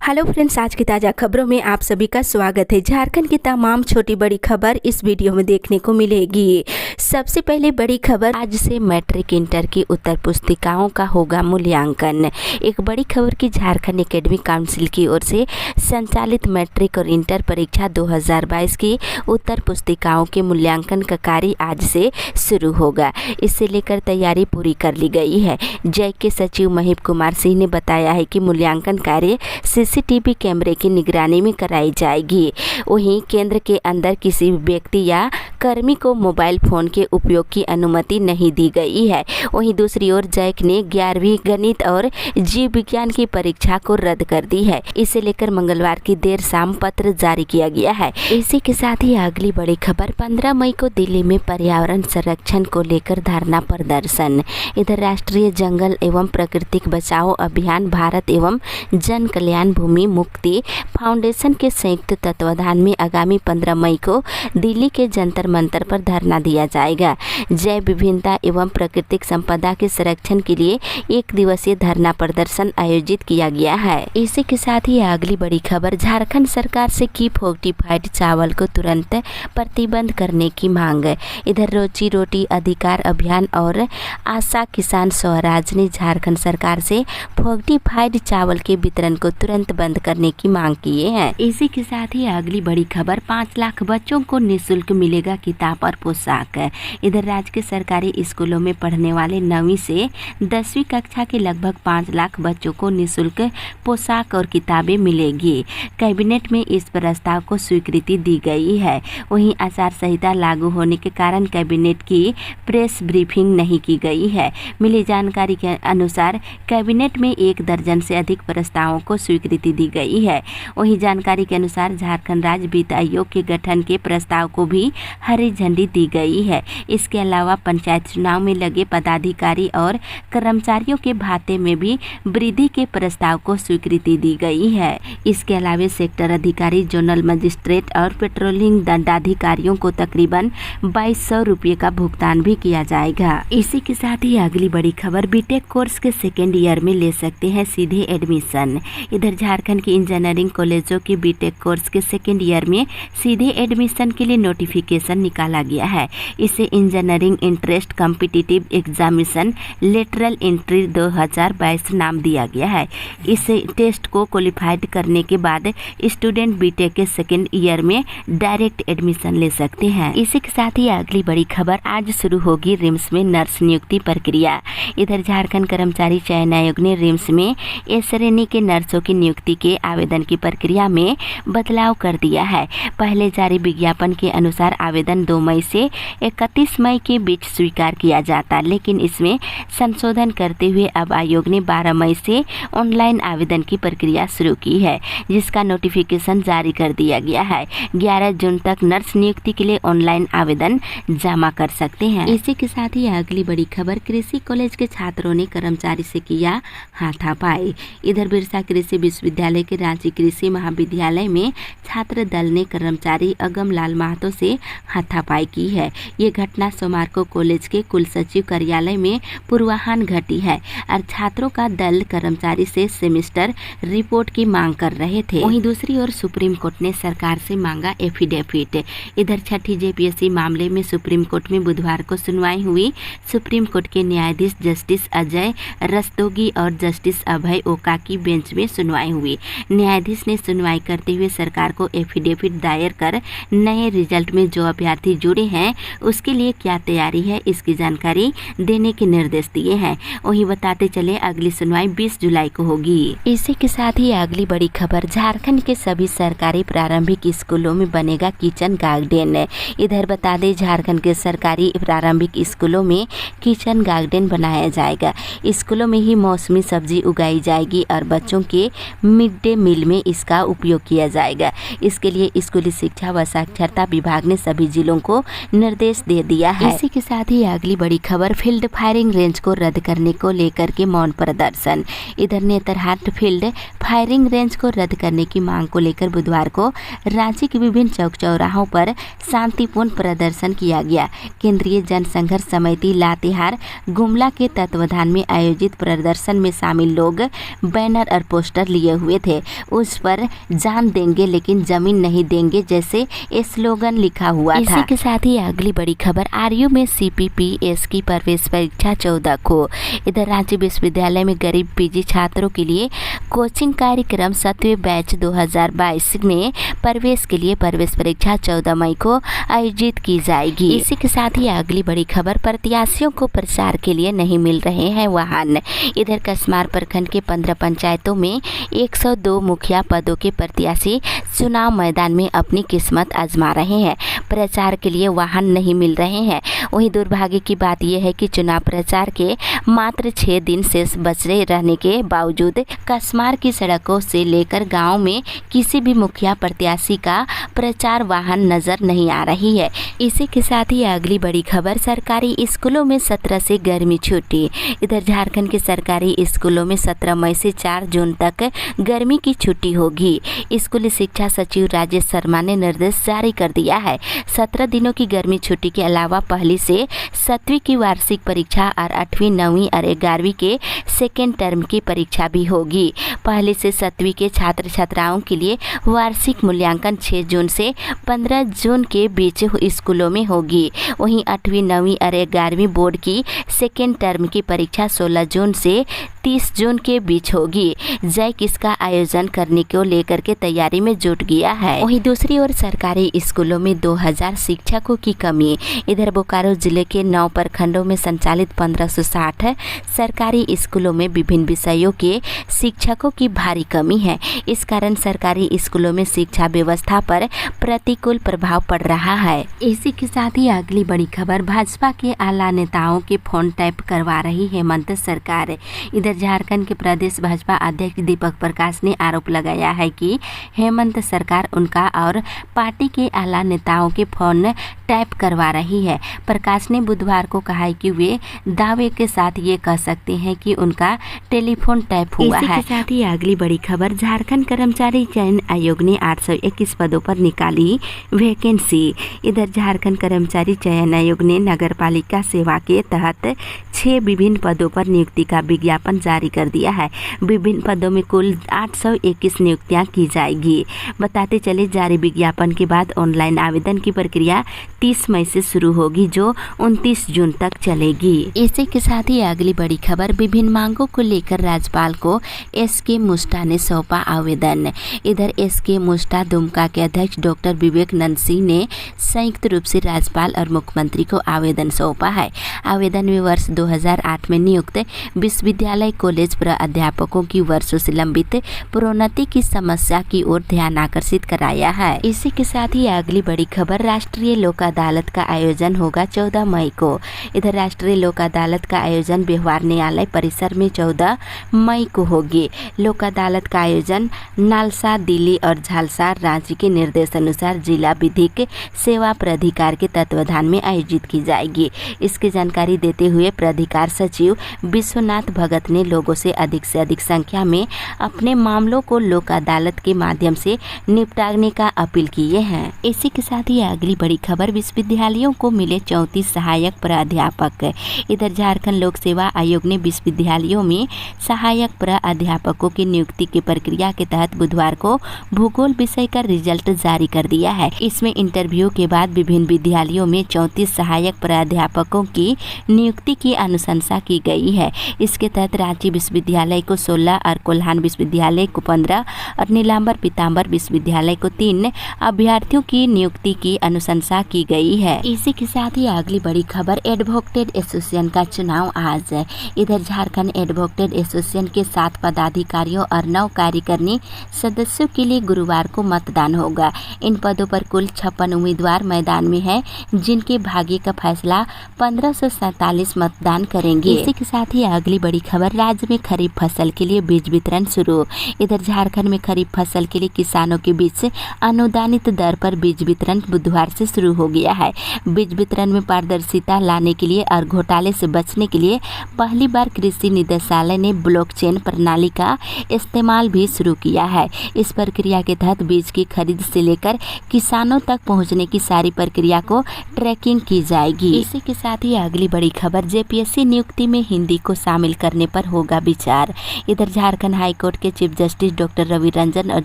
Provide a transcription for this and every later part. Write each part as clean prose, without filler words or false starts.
Hello friends, आज की ताज़ा खबरों में आप सभी का स्वागत है। झारखंड की तमाम छोटी बड़ी खबर इस वीडियो में देखने को मिलेगी। सबसे पहले बड़ी खबर, आज से मैट्रिक इंटर की उत्तर पुस्तिकाओं का होगा मूल्यांकन। एक बड़ी खबर की झारखंड एकेडमिक काउंसिल की ओर से संचालित मैट्रिक और इंटर परीक्षा 2022 की उत्तर पुस्तिकाओं के मूल्यांकन का कार्य आज से शुरू होगा। इससे लेकर तैयारी पूरी कर ली गई है। जैक के सचिव महीप कुमार सिंह ने बताया है कि मूल्यांकन कार्य सीसीटीवी कैमरे की निगरानी में कराई जाएगी। वहीं केंद्र के अंदर किसी भी व्यक्ति या कर्मी को मोबाइल फोन के उपयोग की अनुमति नहीं दी गई है। वहीं दूसरी ओर जैक ने 11वीं गणित और जीव विज्ञान की परीक्षा को रद्द कर दी है। इसे लेकर मंगलवार की देर शाम पत्र जारी किया गया है। इसी के साथ ही अगली बड़ी खबर, 15 मई को दिल्ली में पर्यावरण संरक्षण को लेकर धरना प्रदर्शन। इधर राष्ट्रीय जंगल एवं प्राकृतिक बचाओ अभियान भारत एवं जन कल्याण भूमि मुक्ति फाउंडेशन के संयुक्त तत्वाधान में आगामी 15 मई को दिल्ली के जंतर मंतर पर धरना दिया जाएगा। जैव विभिन्नता एवं प्राकृतिक संपदा के संरक्षण के लिए एक दिवसीय धरना प्रदर्शन आयोजित किया गया है। इसी के साथ ही अगली बड़ी खबर, झारखंड सरकार से की फोर्टिफाइड चावल को तुरंत प्रतिबंध करने की मांग। इधर रोजी रोटी अधिकार अभियान और आशा किसान स्वराज ने झारखंड सरकार से फोर्टिफाइड चावल के वितरण को तुरंत बंद करने की मांग किए हैं। इसी के साथ ही अगली बड़ी खबर, 5 लाख बच्चों को निःशुल्क मिलेगा किताब और पोशाक। इधर राज्य के सरकारी स्कूलों में पढ़ने वाले 9वीं से 10वीं कक्षा के लगभग 5 लाख बच्चों को निःशुल्क पोशाक और किताबें मिलेगी। कैबिनेट में इस प्रस्ताव को स्वीकृति दी गई है। वहीं आचार संहिता लागू होने के कारण कैबिनेट की प्रेस ब्रीफिंग नहीं की गई है। मिली जानकारी के अनुसार कैबिनेट में 1 दर्जन से अधिक प्रस्तावों को स्वीकृति दी गई है। वहीं जानकारी के अनुसार झारखंड राज्य वित्त आयोग के गठन के प्रस्ताव को भी हरी झंडी दी गई है। इसके अलावा पंचायत चुनाव में लगे पदाधिकारी और कर्मचारियों के भाते में भी वृद्धि के प्रस्ताव को स्वीकृति दी गई है। इसके अलावा सेक्टर अधिकारी, जोनल मजिस्ट्रेट और पेट्रोलिंग दंडाधिकारियों को तकरीबन 2200 रुपये का भुगतान भी किया जाएगा। इसी के साथ ही अगली बड़ी खबर, बीटेक कोर्स के सेकेंड ईयर में ले सकते हैं सीधे एडमिशन। इधर झारखंड के इंजीनियरिंग कॉलेजों के बीटेक कोर्स के सेकेंड ईयर में सीधे एडमिशन के लिए नोटिफिकेशन निकाला गया है। इसे engineering entrance competitive examination lateral entry 2022 नाम दिया गया है। इस टेस्ट को क्वालिफाइड करने के बाद स्टूडेंट बीटेक के सेकेंड ईयर में डायरेक्ट एडमिशन ले सकते हैं। इसी के साथ ही अगली बड़ी खबर, आज शुरू होगी रिम्स में नर्स नियुक्ति प्रक्रिया। इधर झारखंड कर्मचारी चयन आयोग ने रिम्स में ए श्रेणी के नर्सों की नियुक्ति के आवेदन की प्रक्रिया में बदलाव कर दिया है। पहले जारी विज्ञापन के अनुसार आवेदन 2 मई से 31 मई के बीच स्वीकार किया जाता, लेकिन इसमें संशोधन करते हुए अब आयोग ने 12 मई से ऑनलाइन आवेदन की प्रक्रिया शुरू की है, जिसका नोटिफिकेशन जारी कर दिया गया है। 11 जून तक नर्स नियुक्ति के लिए ऑनलाइन आवेदन जमा कर सकते हैं। इसी के साथ ही अगली बड़ी खबर, कृषि कॉलेज के छात्रों ने कर्मचारी से किया हाथापाई। इधर बिरसा कृषि विश्वविद्यालय के रांची कृषि महाविद्यालय में छात्र दल ने कर्मचारी अगम लाल महतो से हाथापाई की है। ये घटना सोमवार को कॉलेज के कुल सचिव कार्यालय में पूर्वाह्न घटी है और छात्रों का दल कर्मचारी से सेमेस्टर रिपोर्ट की मांग कर रहे थे। वहीं दूसरी ओर सुप्रीम कोर्ट ने सरकार से मांगा एफिडेविट। इधर छठी जेपीएससी मामले में सुप्रीम कोर्ट में बुधवार को सुनवाई हुई। सुप्रीम कोर्ट के न्यायाधीश जस्टिस अजय रस्तोगी और जस्टिस अभय ओका की बेंच में सुनवाई हुई। न्यायाधीश ने सुनवाई करते हुए सरकार को एफिडेविट दायर कर नए रिजल्ट में जो अभ्यर्थी जुड़े हैं उसके लिए क्या तैयारी है, इसकी जानकारी देने के निर्देश दिए हैं। वहीं बताते चले अगली सुनवाई 20 जुलाई को होगी। इसी के साथ ही अगली बड़ी खबर, झारखंड के सभी सरकारी प्रारंभिक स्कूलों में बनेगा किचन गार्डन। इधर बता दें, झारखंड के सरकारी प्रारंभिक स्कूलों में किचन गार्डन बनाया जाएगा। स्कूलों में ही मौसमी सब्जी उगाई जाएगी और बच्चों के मिड डे मील में इसका उपयोग किया जाएगा। इसके लिए स्कूली शिक्षा व साक्षरता विभाग ने सभी जिलों को निर्देश दे दिया है। इसी के साथ ही अगली बड़ी खबर, फील्ड फायरिंग रेंज को रद्द करने को लेकर के मौन प्रदर्शन। इधर नेतरहाट फील्ड फायरिंग रेंज को रद्द करने की मांग को लेकर बुधवार को रांची के विभिन्न चौक चौराहों पर शांतिपूर्ण प्रदर्शन किया गया। केंद्रीय जनसंघर्ष समिति लातेहार गुमला के तत्वाधान में आयोजित प्रदर्शन में शामिल लोग बैनर और पोस्टर लिए हुए थे। उस पर जान देंगे लेकिन जमीन नहीं देंगे जैसे स्लोगन लिखा हुआ था। इसी के साथ ही अगली बड़ी खबर, आरयू में CPPS की प्रवेश परीक्षा 14 को। इधर रांची विश्वविद्यालय में गरीब PG छात्रों के लिए कोचिंग कार्यक्रम 7वें बैच 2022 में प्रवेश के लिए प्रवेश परीक्षा 14 मई को आयोजित की जाएगी। इसी के साथ ही अगली बड़ी खबर, प्रत्याशियों को प्रचार के लिए नहीं मिल रहे हैं वाहन। इधर कसमार प्रखंड के 15 पंचायतों में 102 मुखिया पदों के प्रत्याशी चुनाव मैदान में अपनी किस्मत आजमा रहे हैं। प्रचार के लिए वाहन नहीं मिल रहे हैं। वहीं दुर्भाग्य की बात यह है कि चुनाव प्रचार के मात्र 6 दिन शेष बचे रहने के बावजूद कसमार की सड़कों से लेकर गांव में किसी भी मुखिया प्रत्याशी का प्रचार वाहन नजर नहीं आ रही है। इसी के साथ ही अगली बड़ी खबर, सरकारी स्कूलों में 17 से गर्मी छुट्टी। इधर झारखंड के सरकारी स्कूलों में 17 मई से 4 जून तक गर्मी की छुट्टी होगी। स्कूली शिक्षा सचिव राजेश शर्मा ने निर्देश जारी कर दिया है। 17 दिनों की गर्मी छुट्टी के अलावा पहली से 7वीं की वार्षिक परीक्षा और 8वीं 9वीं और 11वीं के सेकेंड टर्म की परीक्षा भी होगी। पहली से 7वीं के छात्र छात्राओं के लिए वार्षिक मूल्यांकन 6 जून से 15 जून के बीच स्कूलों में होगी। वहीं 8वीं 9वीं और 11वीं बोर्ड की सेकेंड टर्म की परीक्षा 16 जून से 30 जून के बीच होगी। जैक इसका आयोजन करने को लेकर के तैयारी में जुट गया है। वहीं दूसरी ओर सरकारी स्कूलों में 2000 शिक्षकों की कमी। इधर बोकारो जिले के 9 प्रखंडों में संचालित 1560 सरकारी स्कूलों में विभिन्न विषयों के शिक्षकों की भारी कमी है। इस कारण सरकारी स्कूलों में शिक्षा व्यवस्था पर प्रतिकूल प्रभाव पड़ रहा है। इसी के साथ ही अगली बड़ी खबर, भाजपा के आला नेताओं के फोन टैप करवा रही हेमंत सरकार। इधर झारखंड के प्रदेश भाजपा अध्यक्ष दीपक प्रकाश ने आरोप लगाया है कि हेमंत सरकार उनका और पार्टी के आला नेताओं के फोन टैप करवा रही है। प्रकाश ने बुधवार को कहा है कि वे दावे के साथ ये कह सकते हैं कि उनका टेलीफोन टैप हुआ है। इसी के साथ ही अगली बड़ी खबर, झारखंड कर्मचारी चयन आयोग ने 821 पदों पर निकाली वैकेंसी। इधर झारखंड कर्मचारी चयन आयोग ने नगर पालिका सेवा के तहत 6 विभिन्न पदों पर नियुक्ति का विज्ञापन जारी कर दिया है। विभिन्न पदों में कुल 821 नियुक्तियां की जाएगी। बताते चले, जारी विज्ञापन के बाद ऑनलाइन आवेदन की प्रक्रिया 30 मई से शुरू होगी जो 29 जून तक चलेगी। इसी के साथ ही अगली बड़ी खबर, विभिन्न मांगों को लेकर राज्यपाल को SK मुस्टा ने सौंपा आवेदन। इधर SK मुस्टा दुमका के अध्यक्ष डॉक्टर विवेकानंद सिंह ने संयुक्त रूप से राज्यपाल और मुख्यमंत्री को आवेदन सौंपा है। आवेदन में वर्ष 2008 में नियुक्त विश्वविद्यालय कॉलेज प्राध्यापकों की वर्षों से लंबित प्रोन्नति की समस्या की ओर ध्यान आकर्षित कराया है। इसी के साथ ही अगली बड़ी खबर, राष्ट्रीय लोक अदालत का आयोजन होगा 14 मई को। इधर राष्ट्रीय लोक अदालत का आयोजन व्यवहार न्यायालय परिसर में 14 मई को होगी। लोक अदालत का आयोजन नालसा, दिल्ली और झालसार रांची के निर्देश अनुसार जिला विधिक सेवा प्राधिकार के तत्वाधान में आयोजित की जाएगी। इसकी जानकारी देते हुए प्राधिकार सचिव विश्वनाथ भगत ने लोगों से अधिक संख्या में अपने मामलों को लोक अदालत के माध्यम से निपटाने का अपील किए हैं। इसी के साथ ही अगली बड़ी खबर, विश्वविद्यालयों को मिले 34 सहायक प्राध्यापक। इधर झारखंड लोक सेवा आयोग ने विश्वविद्यालयों में सहायक प्राध्यापकों की नियुक्ति की प्रक्रिया के तहत बुधवार को भूगोल विषय का रिजल्ट जारी कर दिया है। इसमें इंटरव्यू के बाद विभिन्न विद्यालयों में 34 सहायक प्राध्यापकों की नियुक्ति की अनुशंसा की गई है। इसके तहत रांची विश्वविद्यालय को 16 और कोल्हान विश्वविद्यालय को 15 और नीलांबर पीताम्बर विश्वविद्यालय को 3 अभ्यर्थियों की नियुक्ति की अनुशंसा की गई है। इसी के साथ ही अगली बड़ी खबर, एडवोकेट एसोसिएशन का चुनाव आज। इधर झारखंड एडवोकेट एसोसिएशन के 7 पदाधिकारियों और 9 कार्यकारिणी सदस्यों के लिए गुरुवार को मतदान होगा। इन पदों पर कुल 56 उम्मीदवार मैदान में हैं, जिनके भाग्य का फैसला 1547 मतदान करेंगे। इसी के साथ ही अगली बड़ी खबर, राज्य में खरीफ फसल के लिए बीज वितरण शुरू। इधर झारखंड में खरीफ फसल के लिए किसानों के बीच अनुदानित दर पर बीज वितरण बुधवार से शुरू हो गया है। बीज वितरण में पारदर्शिता लाने के लिए और घोटाले से बचने के लिए पहली बार कृषि निदेशालय ने ब्लॉकचेन प्रणाली का इस्तेमाल भी शुरू किया है। इस प्रक्रिया के तहत बीज की खरीद से लेकर किसानों तक पहुंचने की सारी प्रक्रिया को ट्रैकिंग की जाएगी। इसी के साथ ही अगली बड़ी खबर, जेपीएससी नियुक्ति में हिंदी को शामिल करने पर होगा विचार। इधर झारखंड हाईकोर्ट के chief justice doctor Ravi Ranjan और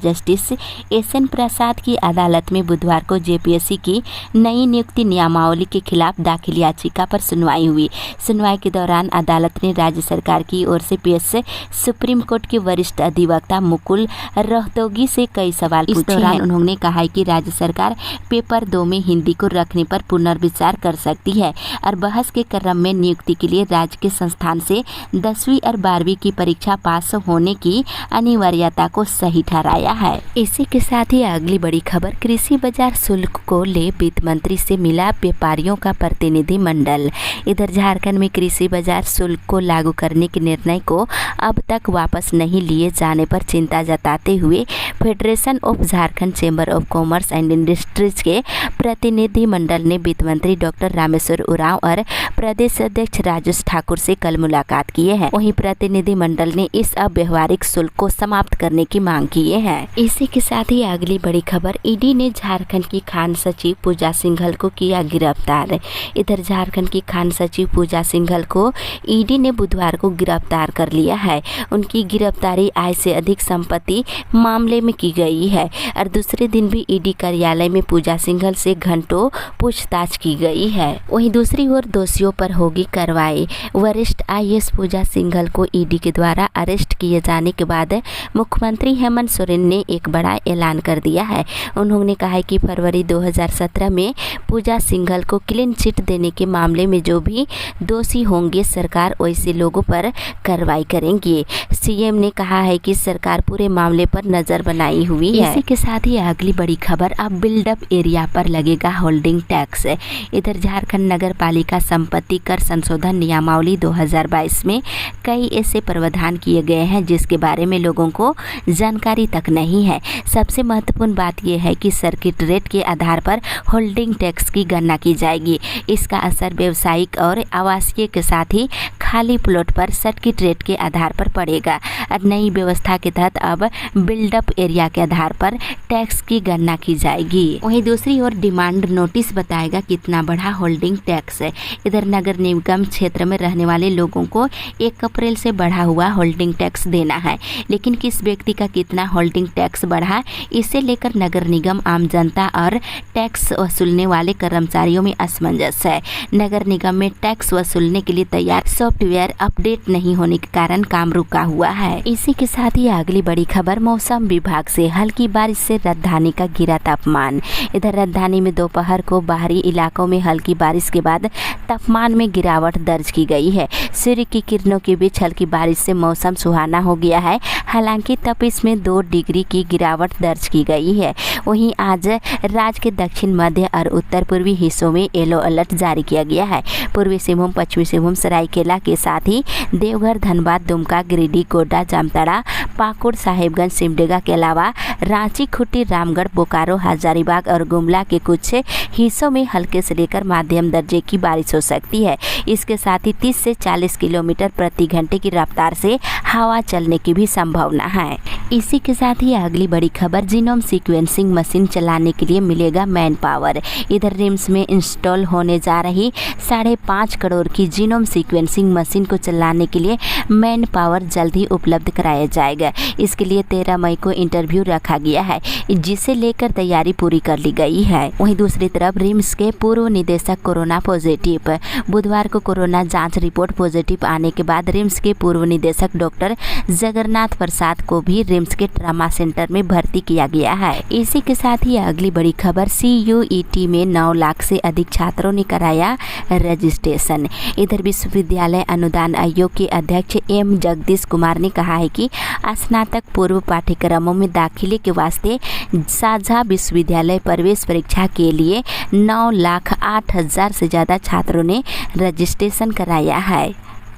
जस्टिस एसएन प्रसाद की अदालत में बुधवार को जेपीएससी की नई नियुक्ति नियमावली के खिलाफ दाखिल याचिका पर सुनवाई हुई। सुनवाई के दौरान अदालत ने राज्य सरकार की ओर से पेश सुप्रीम कोर्ट के वरिष्ठ अधिवक्ता मुकुल रोहतगी से कई सवाल पूछे। इस दौरान उन्होंने कहा कि राज्य सरकार पेपर 2 में हिंदी को रखने पर पुनर्विचार कर सकती है और बहस के क्रम में नियुक्ति के लिए राज्य के संस्थान से 10वीं और 12वीं की परीक्षा पास होने की अनिवार्यता को सही ठहराया है। इसी के साथ ही अगली बड़ी खबर, कृषि बाजार शुल्क को ले वित्त मंत्री से मिला व्यापारियों का प्रतिनिधि मंडल। इधर झारखंड में कृषि बाजार शुल्क को लागू करने के निर्णय को अब तक वापस नहीं लिए जाने पर चिंता जताते हुए federation of Jharkhand chamber of commerce and industries के प्रतिनिधि मंडल ने वित्त मंत्री डॉक्टर रामेश्वर उरांव और प्रदेश अध्यक्ष राजेश ठाकुर से कल मुलाकात किए हैं। वहीं प्रतिनिधि मंडल ने इस अव्यवहारिक शुल्क को समाप्त करने की मांग की है। इसी के साथ ही अगली बड़ी खबर, ईडी ने झारखंड की खान सचिव पूजा सिंघल को किया गिरफ्तार। इधर झारखंड की खान सचिव पूजा सिंघल को ईडी ने बुधवार को गिरफ्तार कर लिया है। उनकी गिरफ्तारी आय से अधिक संपत्ति मामले में की गई है और दूसरे दिन भी ईडी कार्यालय में पूजा सिंघल से घंटों पूछताछ की गई है। वहीं दूसरी ओर दोषियों पर होगी कार्रवाई। वरिष्ठ आईएएस पूजा सिंघल को ईडी के द्वारा अरेस्ट किए जाने के बाद मुख्यमंत्री हेमंत सोरेन ने एक बड़ा ऐलान कर दिया है। उन्होंने कहा है कि फरवरी 2017 में पूजा सिंघल को क्लीन चिट देने के मामले में जो भी दोषी होंगे सरकार वैसे लोगों पर कार्रवाई करेंगे। सीएम ने कहा है कि सरकार पूरे मामले पर नजर बनाई हुई है। इसी के साथ ही अगली बड़ी खबर, अब बिल्डअप एरिया पर लगेगा होल्डिंग टैक्स। इधर झारखंड नगर पालिका संपत्ति कर संशोधन नियमावली 2022 में कई ऐसे प्रावधान किए गए हैं जिसके बारे में लोगों को जानकारी तक नहीं है। सबसे महत्वपूर्ण बात यह है कि सर्किट रेट के आधार पर होल्डिंग टैक्स की गणना की जाएगी। इसका असर व्यावसायिक और आवासीय के साथ ही खाली प्लॉट पर सर्किट रेट के आधार पर पड़ेगा और नई व्यवस्था के तहत अब बिल्डअप एरिया के आधार पर टैक्स की गणना की जाएगी। वहीं दूसरी ओर डिमांड नोटिस बताएगा कितना बढ़ा होल्डिंग टैक्स है। इधर नगर निगम क्षेत्र में रहने वाले लोगों को 1 अप्रैल से बढ़ा हुआ होल्डिंग टैक्स देना है, लेकिन किस व्यक्ति का कितना होल्डिंग टैक्स बढ़ा इसे लेकर नगर निगम, आम जनता और टैक्स वसूलने वाले कर्मचारियों में असमंजस है। नगर निगम में टैक्स वसूलने के लिए तैयार सॉफ्टवेयर अपडेट नहीं होने के कारण काम रुका हुआ है। इसी के साथ ही अगली बड़ी खबर, मौसम विभाग से हल्की बारिश से राजधानी का गिरा तापमान। इधर राजधानी में दोपहर को बाहरी इलाकों में हल्की बारिश के बाद तापमान में गिरावट दर्ज की गई है। सूर्य की किरणों के बीच हल्की बारिश से मौसम सुहाना हो गया है। हालांकि तापमान में 2 डिग्री की गिरावट दर्ज की गई है। वहीं आज राज्य के दक्षिण मध्य और उत्तर पूर्वी हिस्सों में येलो अलर्ट जारी किया गया है। पूर्वी सिंहभूम, पश्चिमी सिंहभूम, सरायकेला के साथ ही देवघर, धनबाद, दुमका, गिरिडीह, गोड्डा, जामताड़ा, पाकुड़, साहिबगंज, सिमडेगा के अलावा रांची, खूंटी, रामगढ़, बोकारो, हजारीबाग और गुमला के कुछ हिस्सों में हल्के से लेकर मध्यम दर्जे की बारिश हो सकती है। इसके साथ ही 30 से 40 किलोमीटर प्रति घंटे की रफ्तार से हवा चलने की भी संभावना है। इसी के साथ ही अगली बड़ी खबर, जीनोम सीक्वेंसिंग मशीन चलाने के लिए मिलेगा मैन पावर। इधर रिम्स में इंस्टॉल होने जा रही 5.5 करोड़ की जीनोम सीक्वेंसिंग मशीन को चलाने के लिए मैन पावर जल्द ही उपलब्ध कराया जाएगा। इसके लिए 13 मई को इंटरव्यू रखा गया है, जिसे लेकर तैयारी पूरी कर ली गई है। वहीं दूसरी तरफ रिम्स के पूर्व निदेशक कोरोना पॉजिटिव। बुधवार को कोरोना जांच रिपोर्ट पॉजिटिव आने के बाद रिम्स के पूर्व निदेशक डॉक्टर जगन्नाथ प्रसाद को भी रिम्स के ट्रामा सेंटर में भर्ती किया गया है। इसी के साथ ही अगली बड़ी खबर, CUET में 9 लाख से अधिक छात्रों ने कराया रजिस्ट्रेशन। इधर विश्वविद्यालय अनुदान आयोग के अध्यक्ष M जगदीश कुमार ने कहा है कि स्नातक पूर्व पाठ्यक्रमों में दाखिले के वास्ते साझा विश्वविद्यालय प्रवेश परीक्षा के लिए 9,08,000 से ज़्यादा छात्रों ने रजिस्ट्रेशन कराया है।